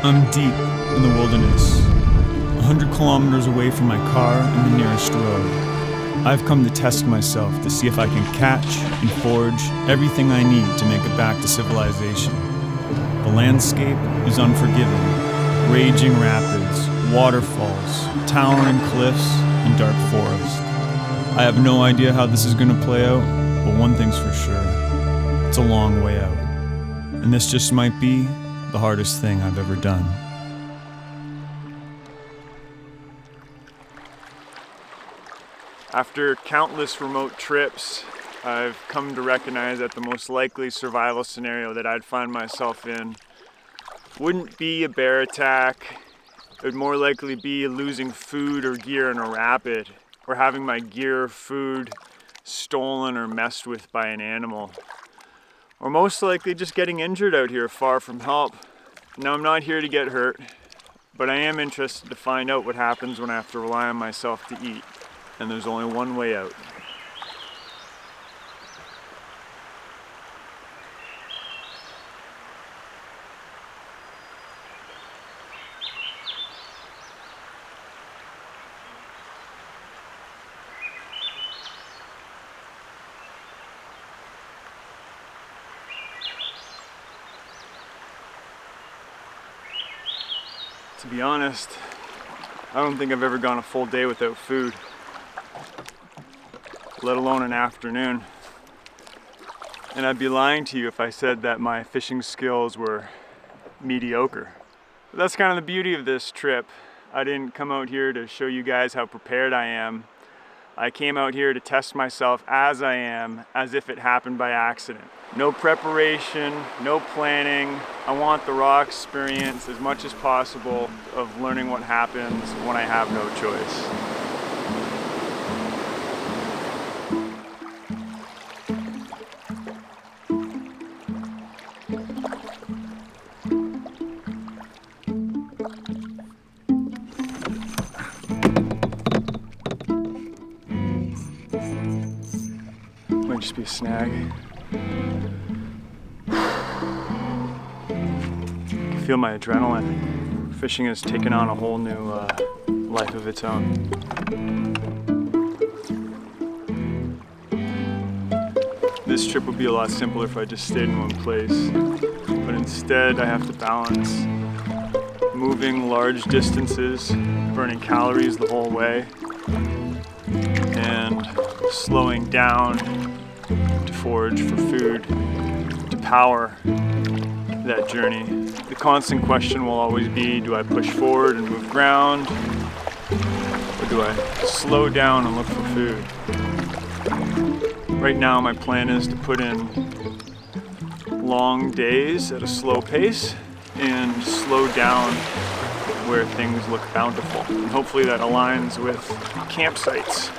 I'm deep in the wilderness, 100 kilometers away from my car and the nearest road. I've come to test myself to see if I can catch and forage everything I need to make it back to civilization. The landscape is unforgiving. Raging rapids, waterfalls, towering cliffs, and dark forest. I have no idea how this is going to play out, but one thing's for sure. It's a long way out. And this just might be the hardest thing I've ever done. After countless remote trips, I've come to recognize that the most likely survival scenario that I'd find myself in wouldn't be a bear attack. It would more likely be losing food or gear in a rapid, or having my gear or food stolen or messed with by an animal. Or most likely just getting injured out here far from help. Now, I'm not here to get hurt, but I am interested to find out what happens when I have to rely on myself to eat. And there's only one way out. To be honest, I don't think I've ever gone a full day without food, let alone an afternoon. And I'd be lying to you if I said that my fishing skills were mediocre. But that's kind of the beauty of this trip. I didn't come out here to show you guys how prepared I am. I came out here to test myself as I am, as if it happened by accident. No preparation, no planning. I want the raw experience as much as possible of learning what happens when I have no choice. Might just be a snag. I can feel my adrenaline. Fishing has taken on a whole new life of its own. This trip would be a lot simpler if I just stayed in one place, but instead I have to balance moving large distances, burning calories the whole way, and slowing down to forage for food, to power that journey. The constant question will always be, do I push forward and move ground, or do I slow down and look for food? Right now my plan is to put in long days at a slow pace and slow down where things look bountiful. And hopefully that aligns with campsites.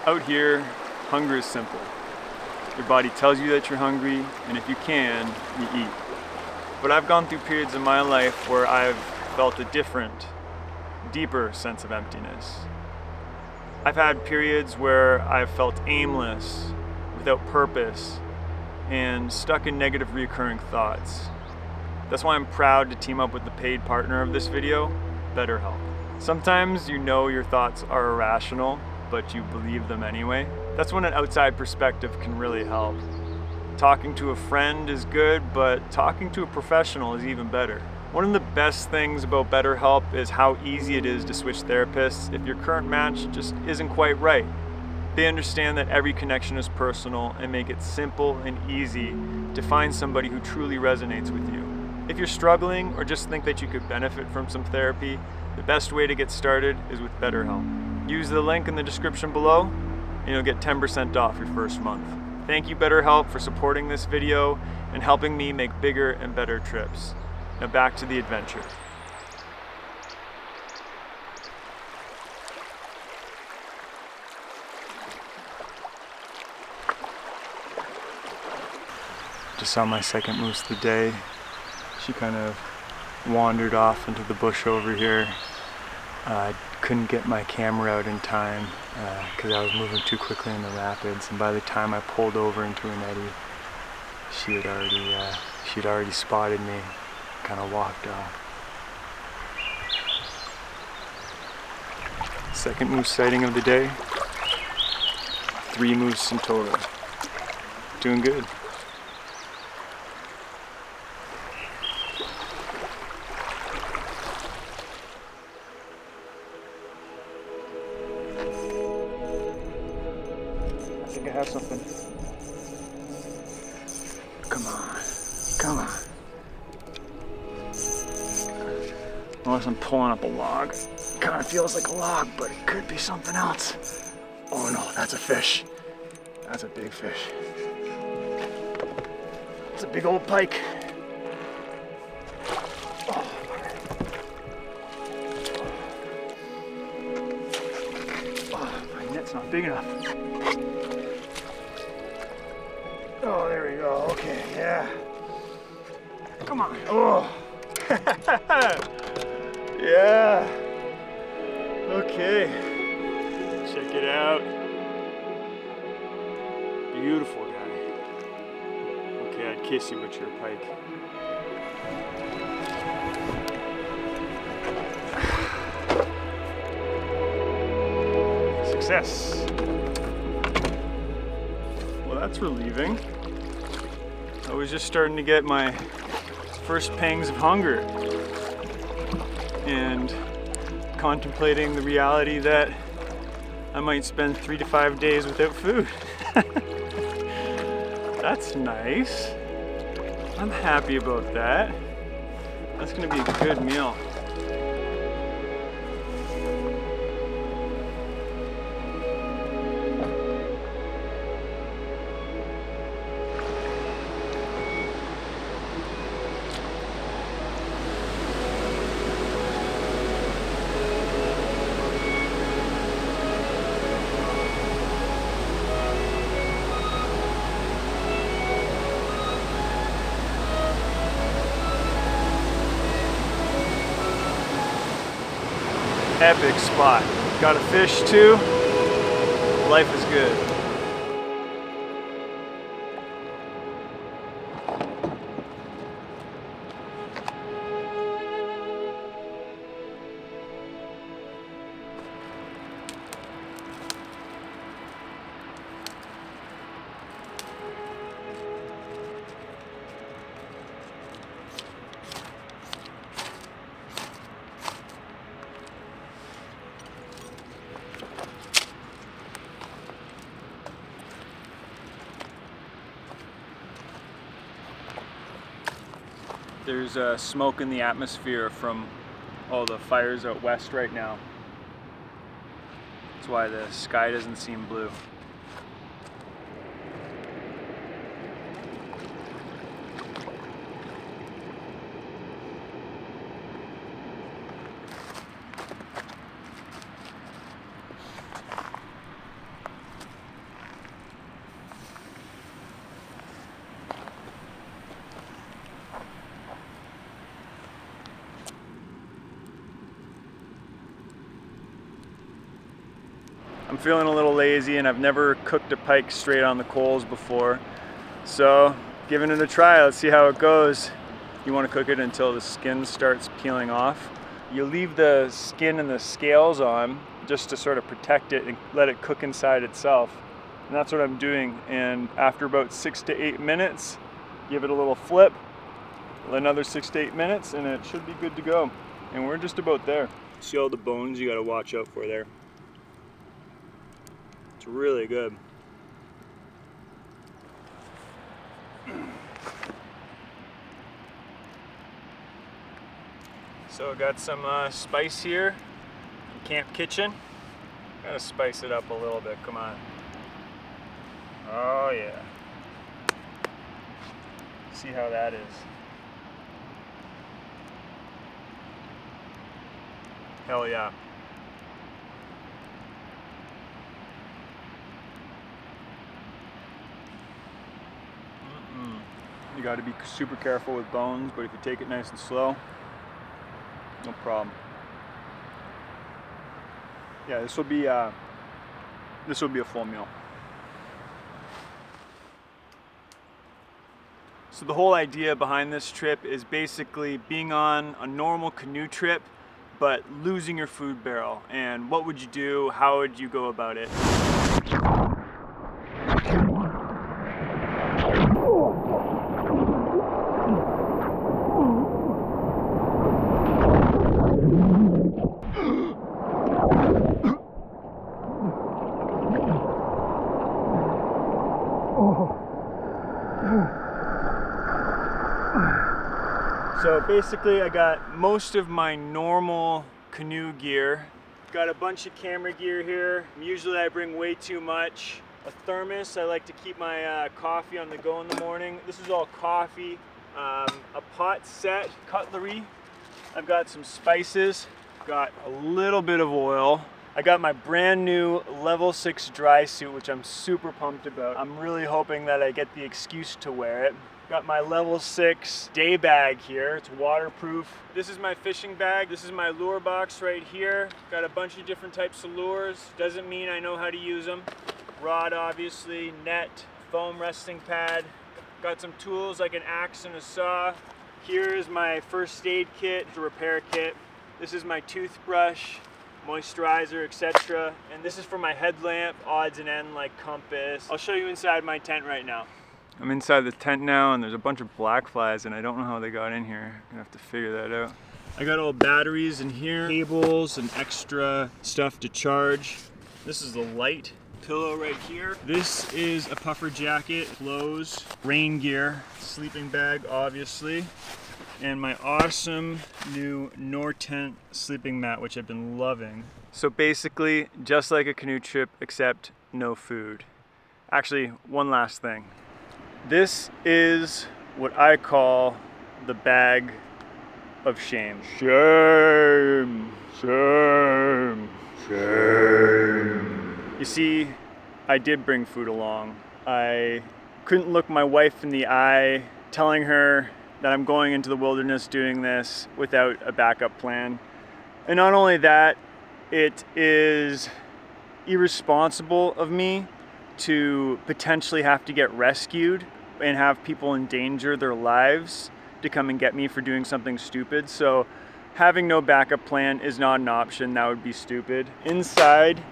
Out here, hunger is simple. Your body tells you that you're hungry, and if you can, you eat. But I've gone through periods in my life where I've felt a different, deeper sense of emptiness. I've had periods where I've felt aimless, without purpose, and stuck in negative recurring thoughts. That's why I'm proud to team up with the paid partner of this video, BetterHelp. Sometimes you know your thoughts are irrational, but you believe them anyway. That's when an outside perspective can really help. Talking to a friend is good, but talking to a professional is even better. One of the best things about BetterHelp is how easy it is to switch therapists if your current match just isn't quite right. They understand that every connection is personal and make it simple and easy to find somebody who truly resonates with you. If you're struggling or just think that you could benefit from some therapy, the best way to get started is with BetterHelp. Use the link in the description below and you'll get 10% off your first month. Thank you, BetterHelp, for supporting this video and helping me make bigger and better trips. Now back to the adventure. Just saw my second moose of the day. She kind of wandered off into the bush over here. I couldn't get my camera out in time because I was moving too quickly in the rapids, and by the time I pulled over into an eddy, she'd already spotted me, kind of walked off. Second moose sighting of the day. 3 moose in total. Doing good. I think I have something. Come on. Come on. Unless I'm pulling up a log. Kind of feels like a log, but it could be something else. Oh no, that's a fish. That's a big fish. It's a big old pike. Oh, my net's not big enough. Oh, there we go. Okay, yeah. Come on. Oh. Yeah. Okay. Check it out. Beautiful guy. Okay, I'd kiss you, but you're a pike. Success. Well, that's relieving. I was just starting to get my first pangs of hunger and contemplating the reality that I might spend 3 to 5 days without food. That's nice. I'm happy about that. That's gonna be a good meal. Epic spot. Got a fish too. Life is good. There's smoke in the atmosphere from all the fires out west right now. That's why the sky doesn't seem blue. I'm feeling a little lazy and I've never cooked a pike straight on the coals before. So giving it a try, let's see how it goes. You want to cook it until the skin starts peeling off. You leave the skin and the scales on just to sort of protect it and let it cook inside itself. And that's what I'm doing. And after about 6 to 8 minutes, give it a little flip, another 6 to 8 minutes, and it should be good to go. And we're just about there. See all the bones you got to watch out for there. It's really good. So I got some spice here in Camp Kitchen. Gotta spice it up a little bit, come on. Oh yeah. See how that is. Hell yeah. You got to be super careful with bones, but if you take it nice and slow, no problem. Yeah, this will be a full meal. So the whole idea behind this trip is basically being on a normal canoe trip, but losing your food barrel. And what would you do? How would you go about it? So basically I got most of my normal canoe gear. Got a bunch of camera gear here. Usually I bring way too much. A thermos, I like to keep my coffee on the go in the morning. This is all coffee. A pot set, cutlery. I've got some spices. Got a little bit of oil. I got my brand new level 6 dry suit, which I'm super pumped about. I'm really hoping that I get the excuse to wear it. Got my level 6 day bag here. It's waterproof. This is my fishing bag. This is my lure box right here. Got a bunch of different types of lures. Doesn't mean I know how to use them. Rod, obviously, net, foam resting pad. Got some tools like an axe and a saw. Here is my first aid kit, the repair kit. This is my toothbrush, moisturizer, etc. And this is for my headlamp, odds and ends like compass. I'll show you inside my tent right now. I'm inside the tent now and there's a bunch of black flies and I don't know how they got in here. I'm gonna have to figure that out. I got all batteries in here, cables and extra stuff to charge. This is the light. Pillow right here. This is a puffer jacket, clothes, rain gear, sleeping bag obviously, and my awesome new Nortent sleeping mat, which I've been loving. So basically, just like a canoe trip, except no food. Actually, one last thing. This is what I call the bag of shame. Shame, shame, shame. You see, I did bring food along. I couldn't look my wife in the eye telling her that I'm going into the wilderness doing this without a backup plan. And not only that, it is irresponsible of me to potentially have to get rescued and have people endanger their lives to come and get me for doing something stupid. So having no backup plan is not an option. That would be stupid. Inside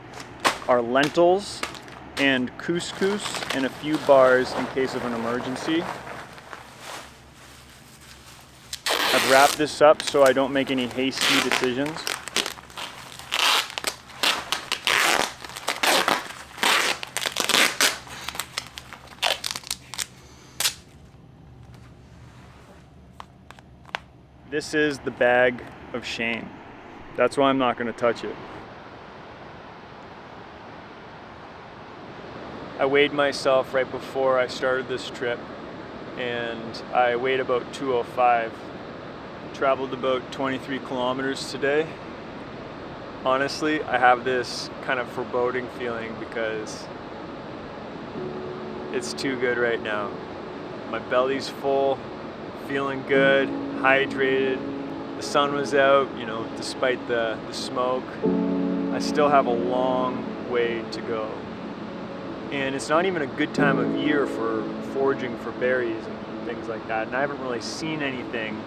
are lentils and couscous and a few bars in case of an emergency. I've wrapped this up so I don't make any hasty decisions. This is the bag of shame. That's why I'm not going to touch it. I weighed myself right before I started this trip and I weighed about 205. Traveled about 23 kilometers today. Honestly, I have this kind of foreboding feeling because it's too good right now. My belly's full, feeling good, hydrated. The sun was out, you know, despite the smoke. I still have a long way to go. And it's not even a good time of year for foraging for berries and things like that. And I haven't really seen anything.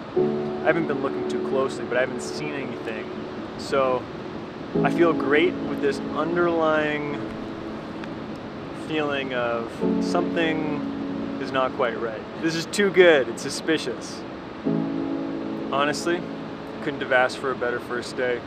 I haven't been looking too closely, but I haven't seen anything. So I feel great with this underlying feeling of something is not quite right. This is too good, it's suspicious. Honestly, couldn't have asked for a better first day.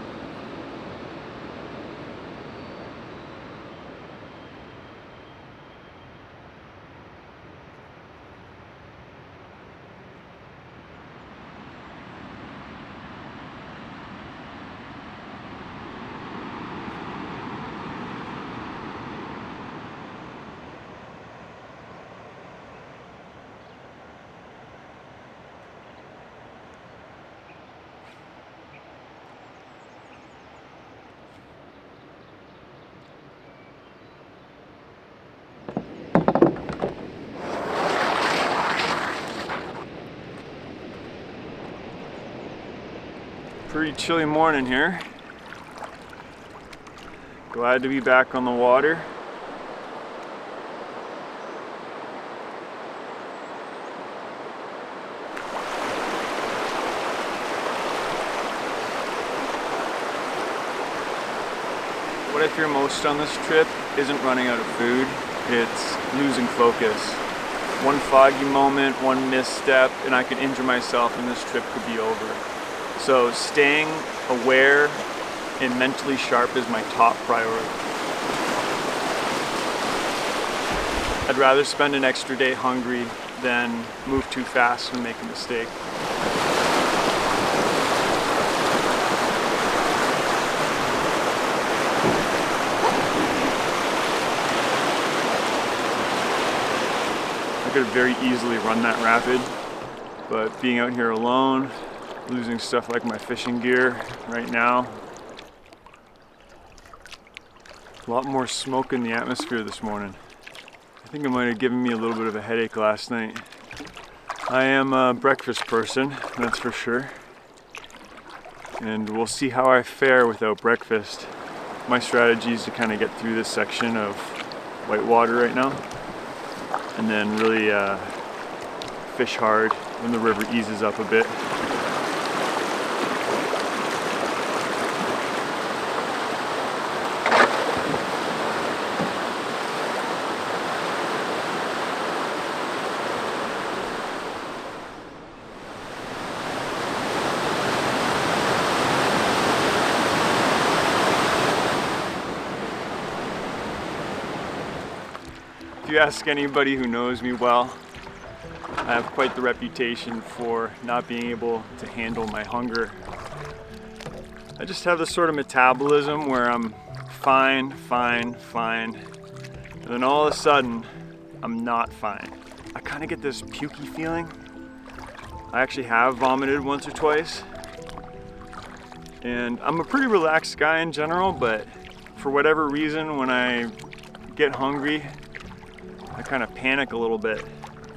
Pretty chilly morning here. Glad to be back on the water. What I fear most on this trip isn't running out of food, it's losing focus. One foggy moment, one misstep, and I could injure myself and this trip could be over. So staying aware and mentally sharp is my top priority. I'd rather spend an extra day hungry than move too fast and make a mistake. I could have very easily run that rapid, but being out here alone, losing stuff like my fishing gear right now. A lot more smoke in the atmosphere this morning. I think it might have given me a little bit of a headache last night. I am a breakfast person, that's for sure. And we'll see how I fare without breakfast. My strategy is to kind of get through this section of whitewater right now, and then really fish hard when the river eases up a bit. If you ask anybody who knows me well, I have quite the reputation for not being able to handle my hunger. I just have this sort of metabolism where I'm fine, and then all of a sudden, I'm not fine. I kind of get this pukey feeling. I actually have vomited once or twice. And I'm a pretty relaxed guy in general, but for whatever reason, when I get hungry, I kind of panic a little bit.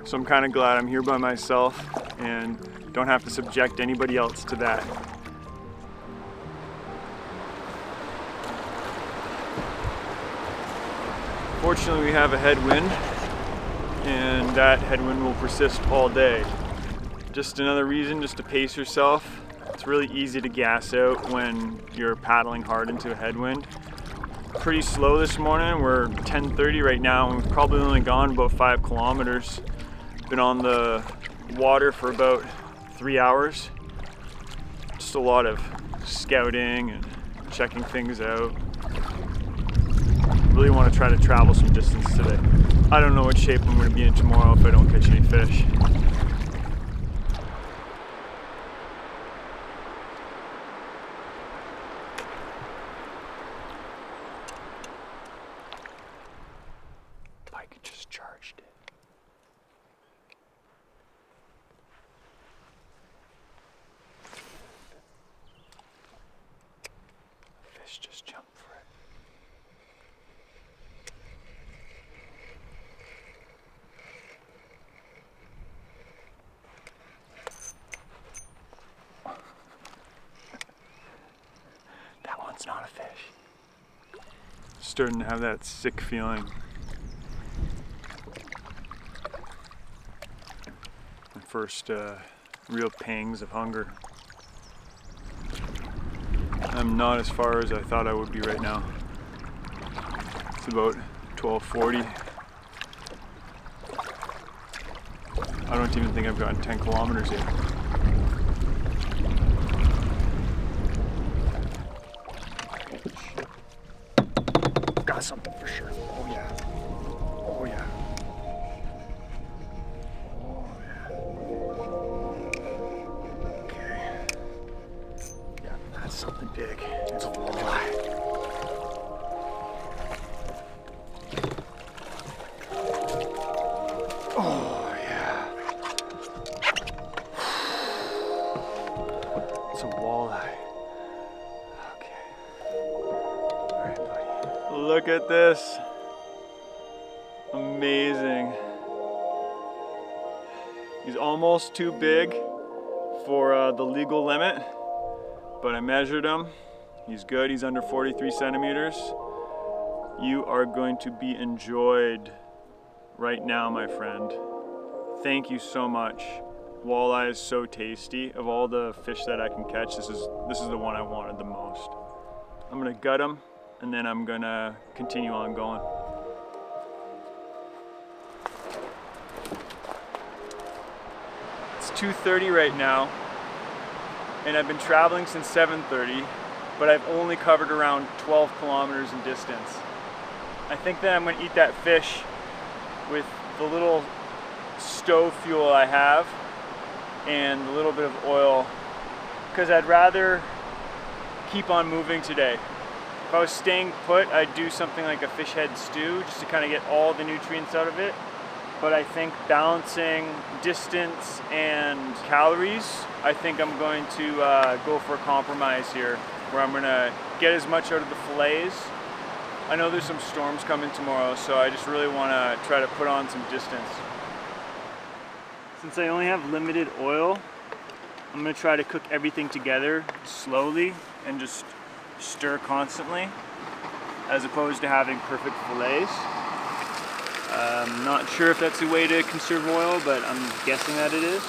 So I'm kind of glad I'm here by myself and don't have to subject anybody else to that. Fortunately, we have a headwind, and that headwind will persist all day. Just another reason just to pace yourself. It's really easy to gas out when you're paddling hard into a headwind. Pretty slow this morning. We're 10:30 right now, and we've probably only gone about 5 kilometers. Been on the water for about 3 hours. Just a lot of scouting and checking things out. Really want to try to travel some distance today. I don't know what shape I'm going to be in tomorrow if I don't catch any fish. Pike just charged it. Fish just jumped for it. That one's not a fish. Starting to have that sick feeling. The first real pangs of hunger. I'm not as far as I thought I would be right now. It's about 12:40. I don't even think I've gotten 10 kilometers yet. Got something for sure. Oh yeah. Oh yeah. Oh yeah. Okay. Yeah, that's something big. It's a walleye. Oh yeah. It's a walleye. Okay. All right, buddy. Look at this. Amazing. He's almost too big for the legal limit, but I measured him. He's good. He's under 43 centimeters. You are going to be enjoyed right now, my friend. Thank you so much. Walleye is so tasty. Of all the fish that I can catch, this is the one I wanted the most. I'm gonna gut them, and then I'm gonna continue on going. It's 2:30 right now, and I've been traveling since 7:30, but I've only covered around 12 kilometers in distance. I think that I'm gonna eat that fish with the little stove fuel I have and a little bit of oil, because I'd rather keep on moving today. If I was staying put, I'd do something like a fish head stew just to kind of get all the nutrients out of it. But I think balancing distance and calories, I think I'm going to go for a compromise here, where I'm gonna get as much out of the fillets. I know there's some storms coming tomorrow, so I just really wanna try to put on some distance. Since I only have limited oil, I'm gonna try to cook everything together slowly and just stir constantly, as opposed to having perfect fillets. I'm not sure if that's a way to conserve oil, but I'm guessing that it is.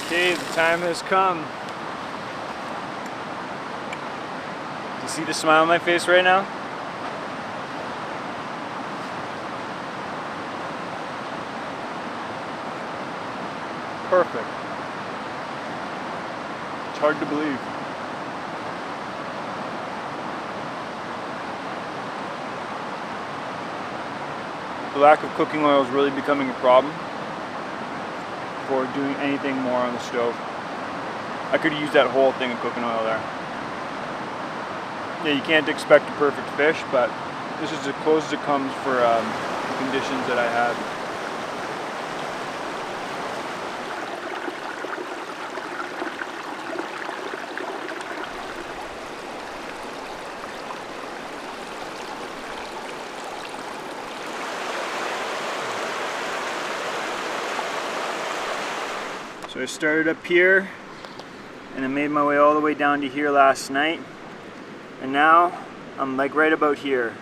Okay, the time has come. Do you see the smile on my face right now? Perfect. It's hard to believe. The lack of cooking oil is really becoming a problem for doing anything more on the stove. I could have used that whole thing of cooking oil there. Yeah, you can't expect a perfect fish, but this is as close as it comes for the conditions that I had. So I started up here and I made my way all the way down to here last night, and now I'm like right about here.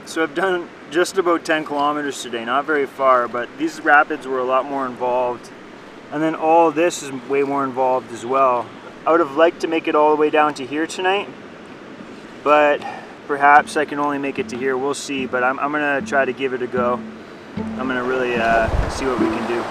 So I've done just about 10 kilometers today, not very far, but these rapids were a lot more involved, and then all this is way more involved as well. I would have liked to make it all the way down to here tonight, but perhaps I can only make it to here. We'll see, but I'm gonna try to give it a go. I'm gonna really see what we can do.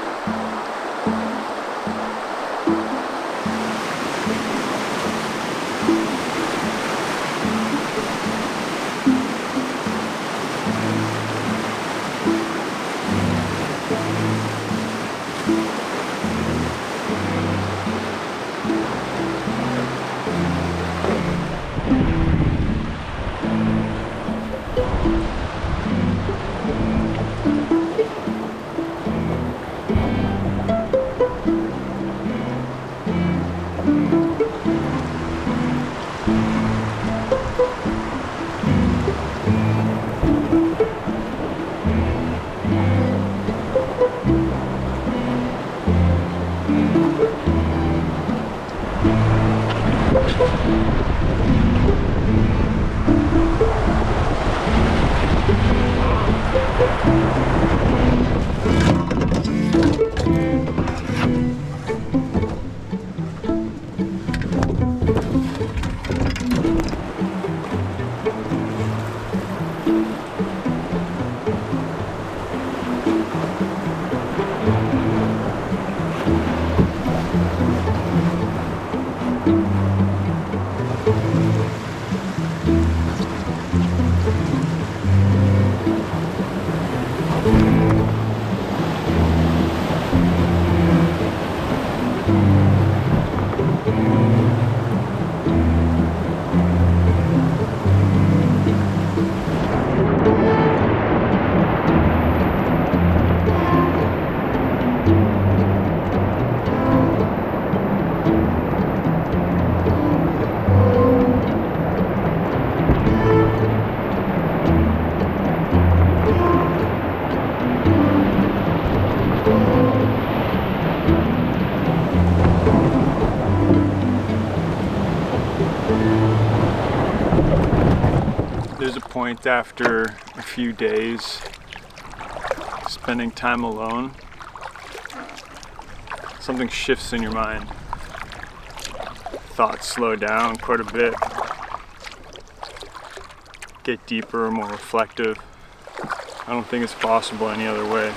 There's a point after a few days spending time alone, something shifts in your mind. Thoughts slow down quite a bit, get deeper, more reflective. I don't think it's possible any other way.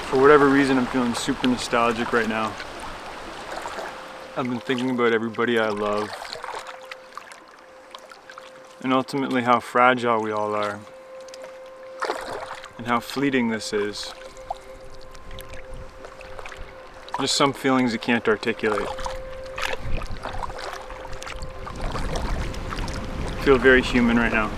For whatever reason, I'm feeling super nostalgic right now. I've been thinking about everybody I love, and ultimately how fragile we all are, and how fleeting this is. Just some feelings you can't articulate. I feel very human right now.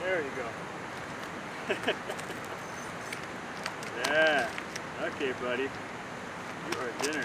There you go. Yeah. Okay, buddy. You are dinner.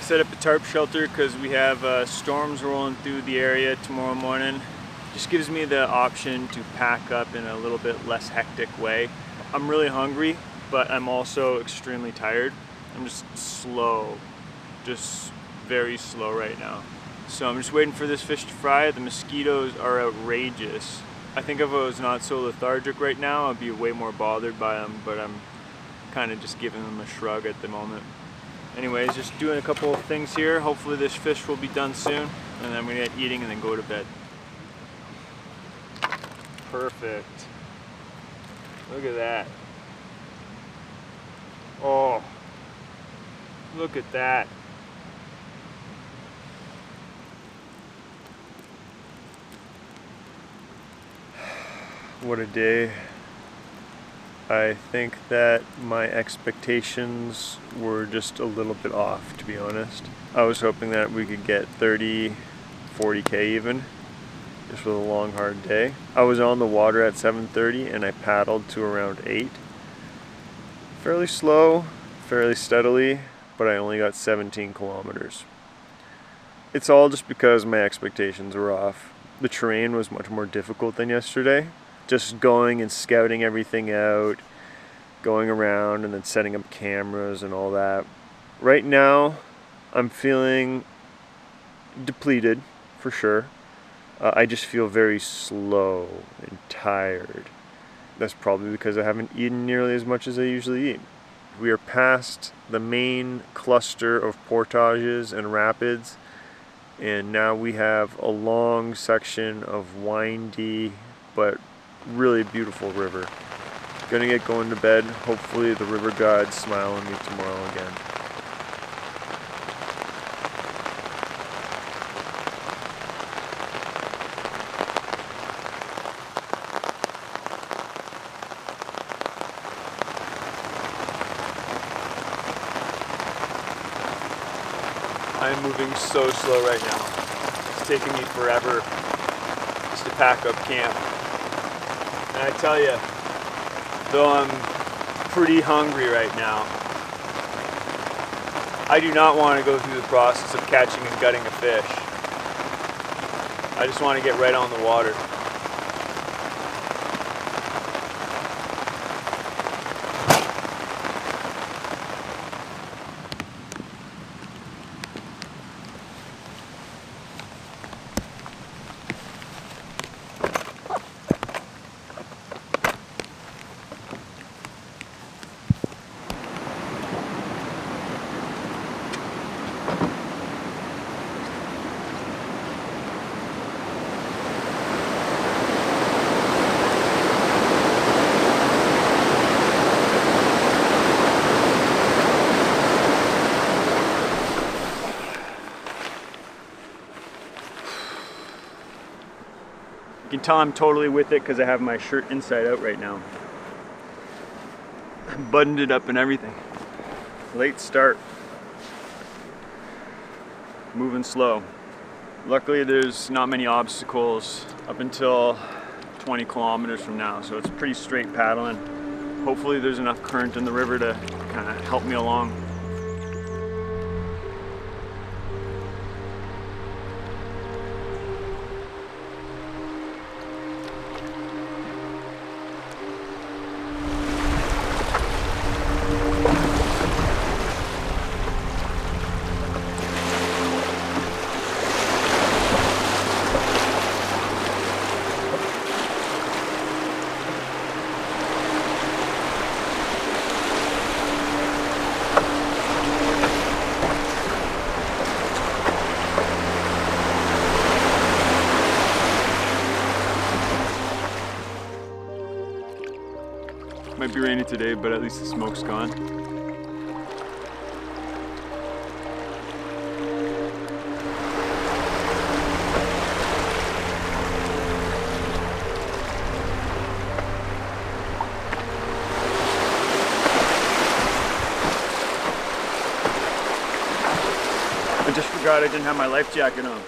Set up a tarp shelter because we have storms rolling through the area tomorrow morning. Just gives me the option to pack up in a little bit less hectic way. I'm really hungry, but I'm also extremely tired. I'm just slow, just very slow right now. So I'm just waiting for this fish to fry. The mosquitoes are outrageous. I think if I was not so lethargic right now, I'd be way more bothered by them, but I'm kind of just giving them a shrug at the moment. Anyways, just doing a couple of things here. Hopefully this fish will be done soon, and then I'm gonna get eating and then go to bed. Perfect. Look at that. Oh, look at that. What a day. I think that my expectations were just a little bit off, to be honest. I was hoping that we could get 30, 40K even, just with a long, hard day. I was on the water at 7:30 and I paddled to around 8. Fairly slow, fairly steadily, but I only got 17 kilometers. It's all just because my expectations were off. The terrain was much more difficult than yesterday. Just going and scouting everything out, going around and then setting up cameras and all that. Right now, I'm feeling depleted, for sure. I just feel very slow and tired. That's probably because I haven't eaten nearly as much as I usually eat. We are past the main cluster of portages and rapids, and now we have a long section of windy but really beautiful river. Gonna get going to bed. Hopefully the river gods smile on me tomorrow again. I'm moving so slow right now. It's taking me forever just to pack up camp. And I tell you, though I'm pretty hungry right now, I do not want to go through the process of catching and gutting a fish. I just want to get right on the water. You can tell I'm totally with it because I have my shirt inside out right now. Buttoned it up and everything. Late start. Moving slow. Luckily there's not many obstacles up until 20 kilometers from now, so it's pretty straight paddling. Hopefully there's enough current in the river to kind of help me along. Might be rainy today, but at least the smoke's gone. I just forgot I didn't have my life jacket on.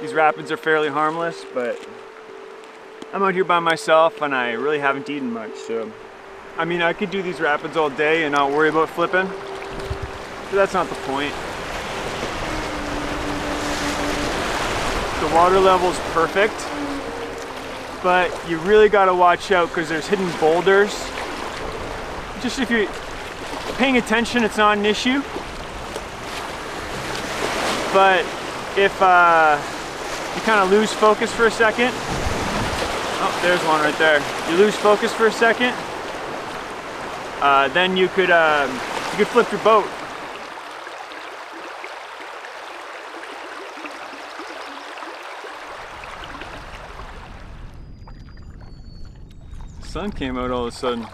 These rapids are fairly harmless, but I'm out here by myself and I really haven't eaten much, so I mean, I could do these rapids all day and not worry about flipping, but that's not the point. The water level's perfect, but you really gotta watch out because there's hidden boulders. Just if you're paying attention, it's not an issue. But if you kind of lose focus for a second, oh, there's one right there. You lose focus for a second, then you could flip your boat. The sun came out all of a sudden.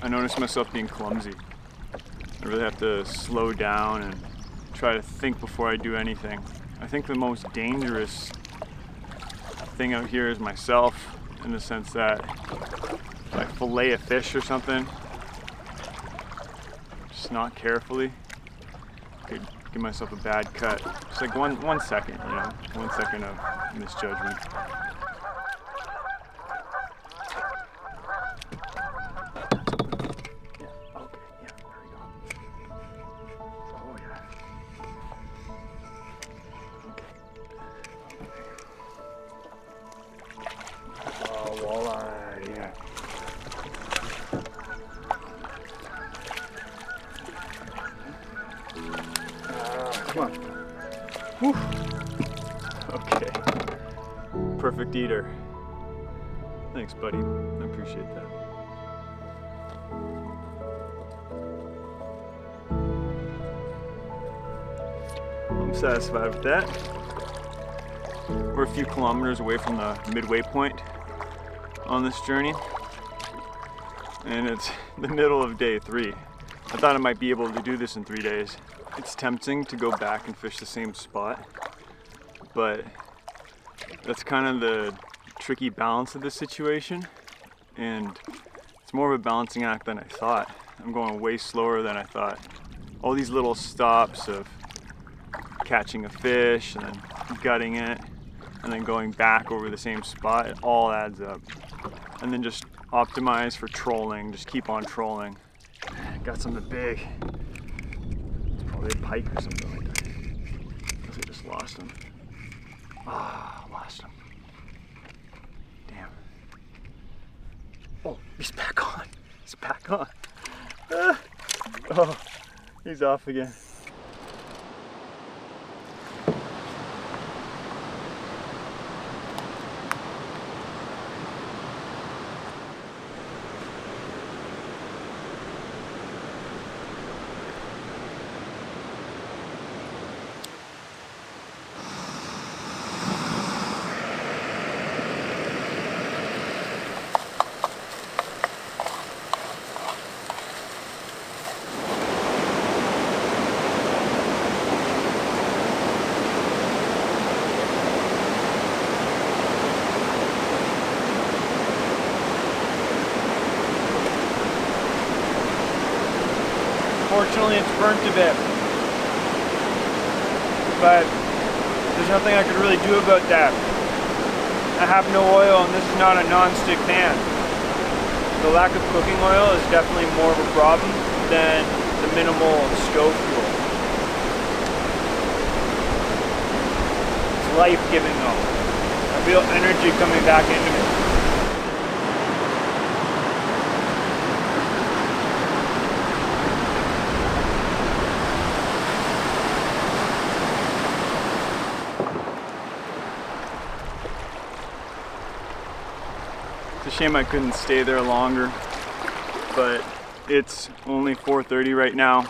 I noticed myself being clumsy. I really have to slow down and try to think before I do anything. I think the most dangerous thing out here is myself, in the sense that if I fillet a fish or something, just not carefully, I could give myself a bad cut. Just like one second, you know, 1 second of misjudgment. Come on. Whew. Okay. Perfect eater. Thanks, buddy. I appreciate that. I'm satisfied with that. We're a few kilometers away from the midway point on this journey, and it's the middle of day 3. I thought I might be able to do this in 3 days. It's tempting to go back and fish the same spot, but that's kind of the tricky balance of this situation, and it's more of a balancing act than I thought. I'm going way slower than I thought. All these little stops of catching a fish and then gutting it and then going back over the same spot, it all adds up. And then just optimize for trolling, just keep on trolling. Got something big. It's probably a pike or something like that. Because I just lost him. Ah, lost him. Damn. Oh, he's back on. He's back on. Ah. Oh, he's off again. Fortunately, it's burnt a bit, but there's nothing I could really do about that. I have no oil, and this is not a non-stick pan. The lack of cooking oil is definitely more of a problem than the minimal stove fuel. It's life-giving though. I feel energy coming back into me. It's a shame I couldn't stay there longer, but it's only 4:30 right now,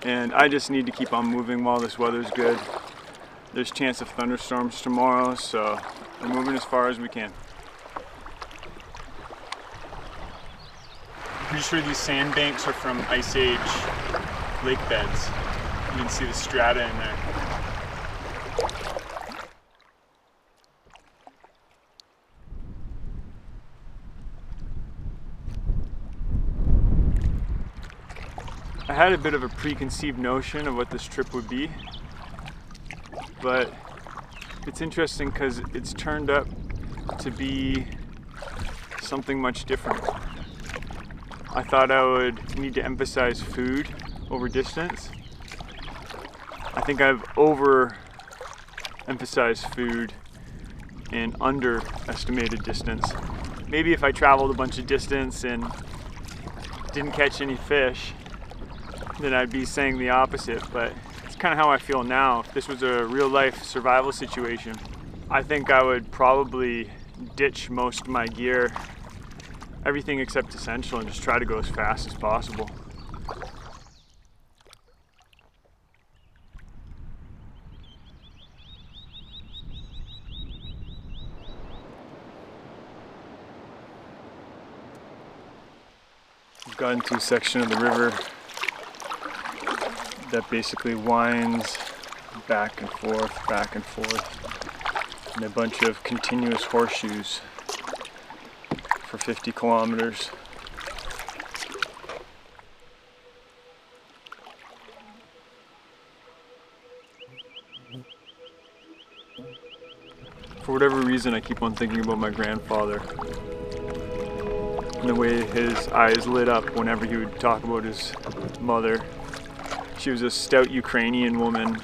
and I just need to keep on moving while this weather's good. There's chance of thunderstorms tomorrow, so we're moving as far as we can. I'm pretty sure these sandbanks are from Ice Age lake beds. You can see the strata in there. I had a bit of a preconceived notion of what this trip would be, but it's interesting because it's turned up to be something much different. I thought I would need to emphasize food over distance. I think I've overemphasized food and underestimated distance. Maybe if I traveled a bunch of distance and didn't catch any fish, then I'd be saying the opposite, but it's kind of how I feel now. If this was a real life survival situation, I think I would probably ditch most of my gear, everything except essential, and just try to go as fast as possible. We've gotten to a section of the river that basically winds back and forth, and a bunch of continuous horseshoes for 50 kilometers. For whatever reason, I keep on thinking about my grandfather and the way his eyes lit up whenever he would talk about his mother. She was a stout Ukrainian woman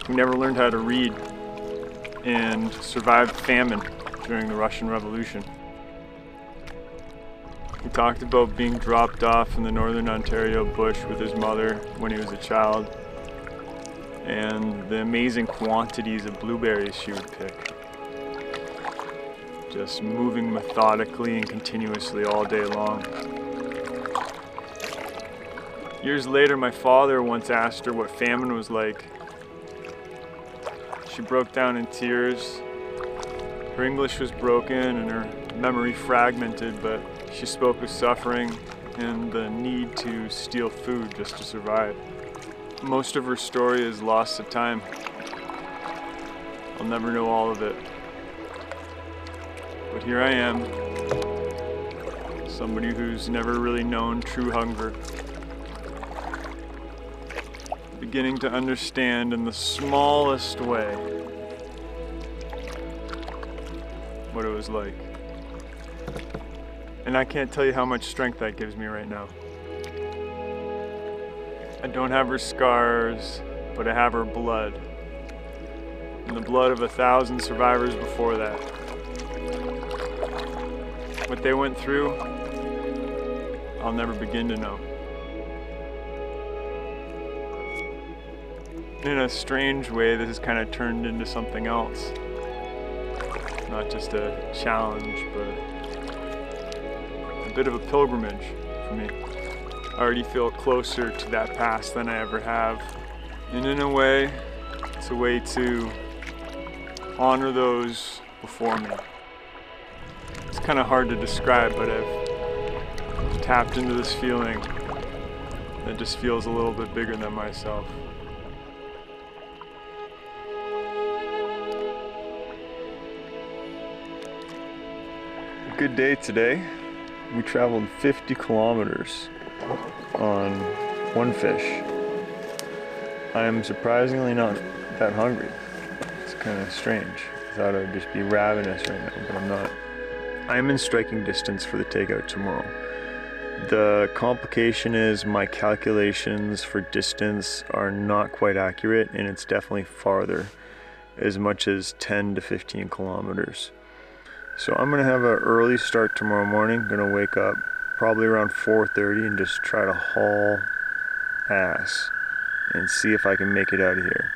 who never learned how to read and survived famine during the Russian Revolution. He talked about being dropped off in the northern Ontario bush with his mother when he was a child, and the amazing quantities of blueberries she would pick. Just moving methodically and continuously all day long. Years later, my father once asked her what famine was like, She broke down in tears. Her English was broken and her memory fragmented, but she spoke of suffering and the need to steal food just to survive. Most of her story is lost to time. I'll never know all of it. But here I am, somebody who's never really known true hunger, beginning to understand in the smallest way what it was like. And I can't tell you how much strength that gives me right now. I don't have her scars, but I have her blood. And the blood of 1,000 survivors before that. What they went through, I'll never begin to know. In a strange way, this has kind of turned into something else. Not just a challenge, but a bit of a pilgrimage for me. I already feel closer to that past than I ever have. And in a way, it's a way to honor those before me. It's kind of hard to describe, but I've tapped into this feeling that just feels a little bit bigger than myself. Good day today. We traveled 50 kilometers on one fish. I am surprisingly not that hungry. It's kind of strange. I thought I would just be ravenous right now, but I'm not. I'm in striking distance for the takeout tomorrow. The complication is my calculations for distance are not quite accurate, and it's definitely farther, as much as 10 to 15 kilometers. So I'm gonna have an early start tomorrow morning. Gonna wake up probably around 4:30 and just try to haul ass and see if I can make it out of here.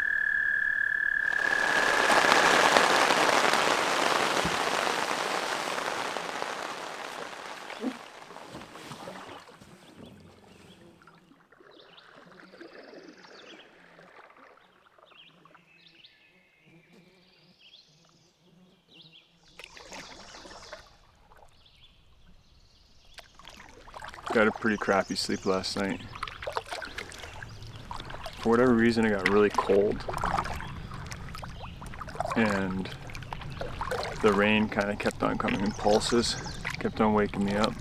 Got a pretty crappy sleep last night. For whatever reason, it got really cold. And the rain kind of kept on coming in pulses, kept on waking me up.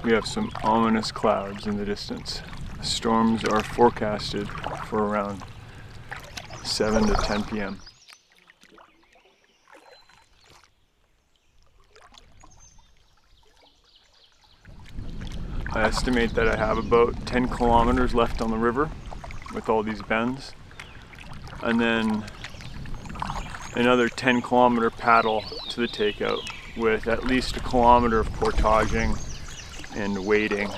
We have some ominous clouds in the distance. Storms are forecasted for around 7 to 10 p.m. I estimate that I have about 10 kilometers left on the river with all these bends, and then another 10-kilometer paddle to the takeout with at least a kilometer of portaging and wading.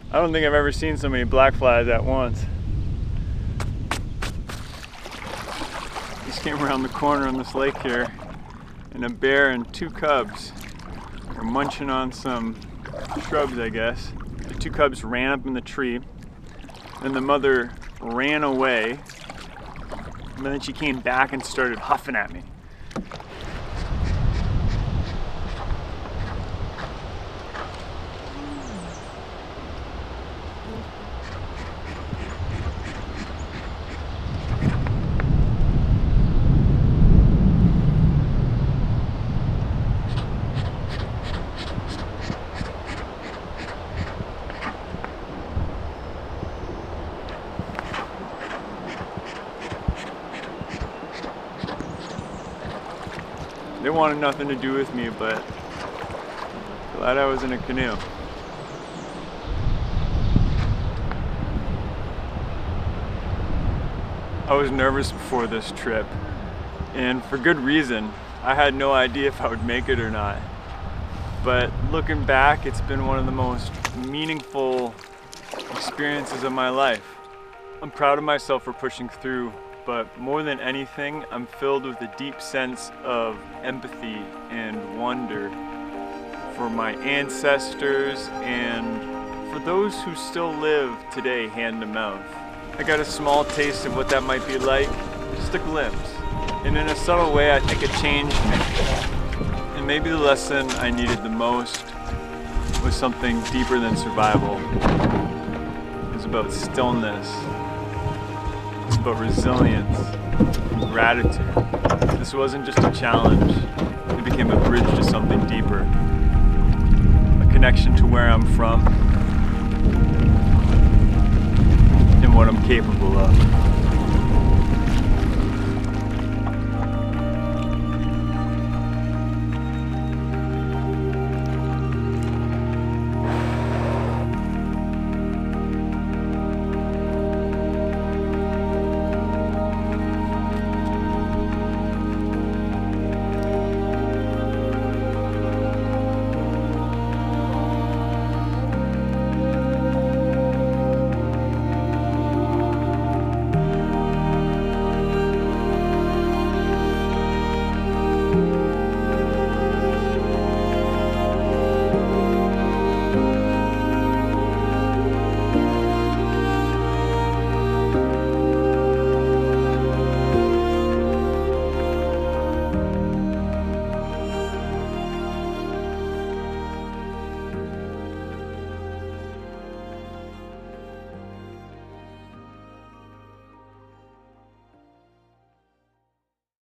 I don't think I've ever seen so many black flies at once. Just came around the corner on this lake here, and a bear and 2 cubs are munching on some shrubs, I guess. The 2 cubs ran up in the tree, and the mother ran away, and then she came back and started huffing at me. They wanted nothing to do with me, but glad I was in a canoe. I was nervous before this trip, and for good reason. I had no idea if I would make it or not. But looking back, it's been one of the most meaningful experiences of my life. I'm proud of myself for pushing through, but more than anything, I'm filled with a deep sense of empathy and wonder for my ancestors and for those who still live today hand to mouth. I got a small taste of what that might be like, just a glimpse. And in a subtle way, I think it changed me. And maybe the lesson I needed the most was something deeper than survival. It was about stillness. It's about resilience and gratitude. This wasn't just a challenge. It became a bridge to something deeper. A connection to where I'm from and what I'm capable of.